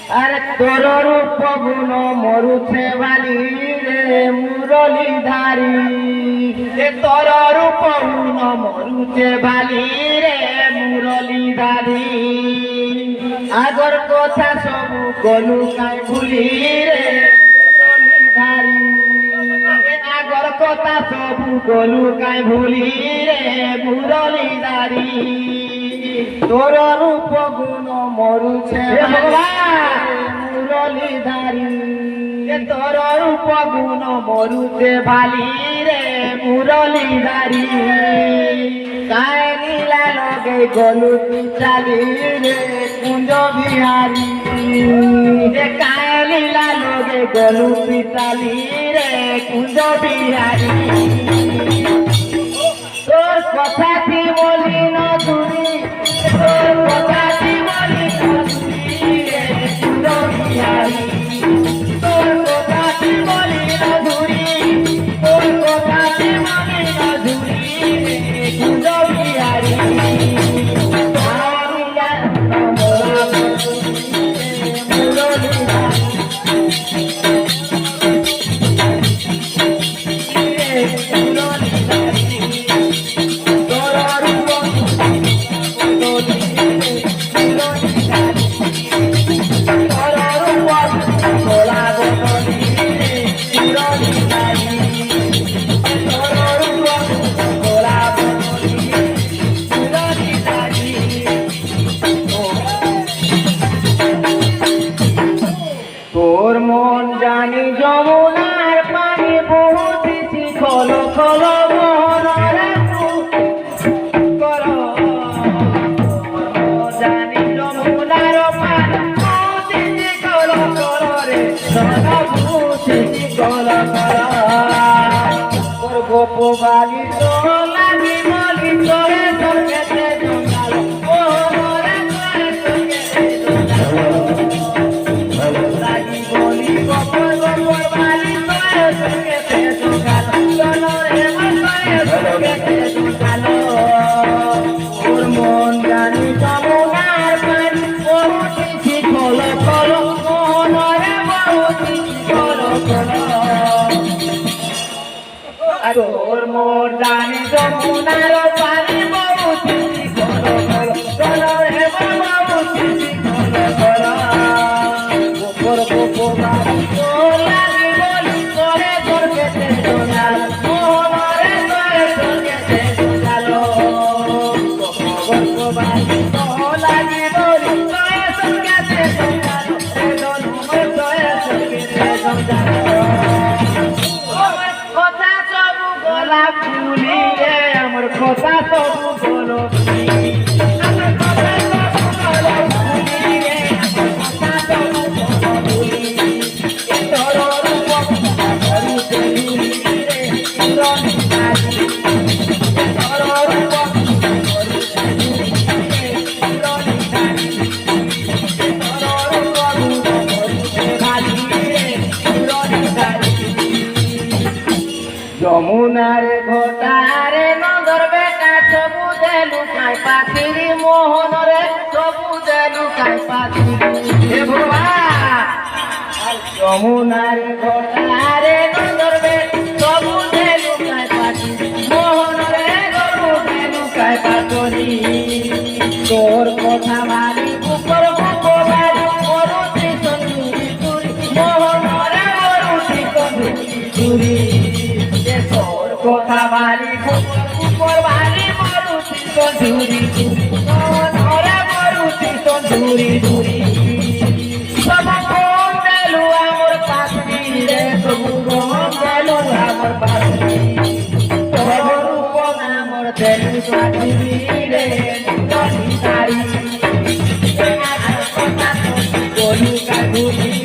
আরে তোর রূপ গুণ মরুছে বালি রে মুরলীধারী তোর রূপ গুণ মরুছে বালি রে মুরলীধারী আগর কথা সবু গলু কাই ভুলি রে মুরলীধারী আগর কথা সবু গলু কাই ভুলি রে মুরলীধারী তোর রূপ গুণ মরুছে মুরলীধারী তোর রূপ গুণ মরুছে ভালি রে মুরলীধারী কায় নীলা লগে গলু চালি রে কুঞ্জ বিহারী কায় লীলা লগে গলু চালি রে কুঞ্জ বিহারী তোর কথা কি বলি না তুমি তোর কথা কি বলি তোর কথা কি বলি না ধুরি তোর কথা কি বলি না ধুরি কুঞ্জ বিহারী তোর মন জানি যমুনার পানি বহুত খল খল মোহনারে জানি যমুনার পানি বহুত খল খল রে খল খল তোর গোপ বালি তো লাগি মলি তোরে সঙ্গেতে জঙ্গাল ও রে তোরে সঙ্গেতে জঙ্গাল লাগি বলি গোপর গোপর বালি তোরে সঙ্গেতে জঙ্গাল চলো রে তোরে সঙ্গেতে জঙ্গাল ওর মন জানি যমুনার পানি বহুত খল খল মোহন রে বহুত খল খল তোর মোর জানি যমুনার পানি বহুত খল খল চলো রে বহুত খল খল গোপর গোপর বালি তো লাগি বলি তোরে সঙ্গেতে জঙ্গাল মোহন রে তোরে সঙ্গেতে জঙ্গাল গোপর গোপর বালি তো লাগি বলি তোরে সঙ্গেতে জঙ্গাল রে দলু তোরে সঙ্গেতে জঙ্গাল কথা সবু গলা ফুলি রে আমার কথা সবু গলো ফুলি আমার কথা সবু গলা ফুলি রে আমার কথা সবু গলো ফুলি তোর রূপ মরুছে ফুলি রে মুরলীধারী তোর রূপ মরুছে ফুলি রে মুরলীধারী তোর রূপ মরুছে ভালি রে মুরলীধারী যমুনার ঘটারে নগর বেটা সবুজে লুকায় পাখিরি মোহন রে সবুজে লুকায় পাখিরি হে ভগবান যমুনার ঘটারে নগর বেটা সবুজে লুকায় পাখিরি মোহন রে সবুজে লুকায় পাখিরি তোর কথা ভালি উপর উপর ভালি মরুতি সন্ধুরি তুরি মোহন রে মরুতি সন্ধুরি তুরি তোর কথা ভালি উপর ভালি মরুতি সন্ধুরি ওরে মরুতি সন্ধুরি ধুরি সব কোন গেলু আমার পাখি রে সবু কোন গেলু আমার পাখি তোর রূপ আমার দেলু পাখি রে মুরলীধারী কথা গলু কাগুলি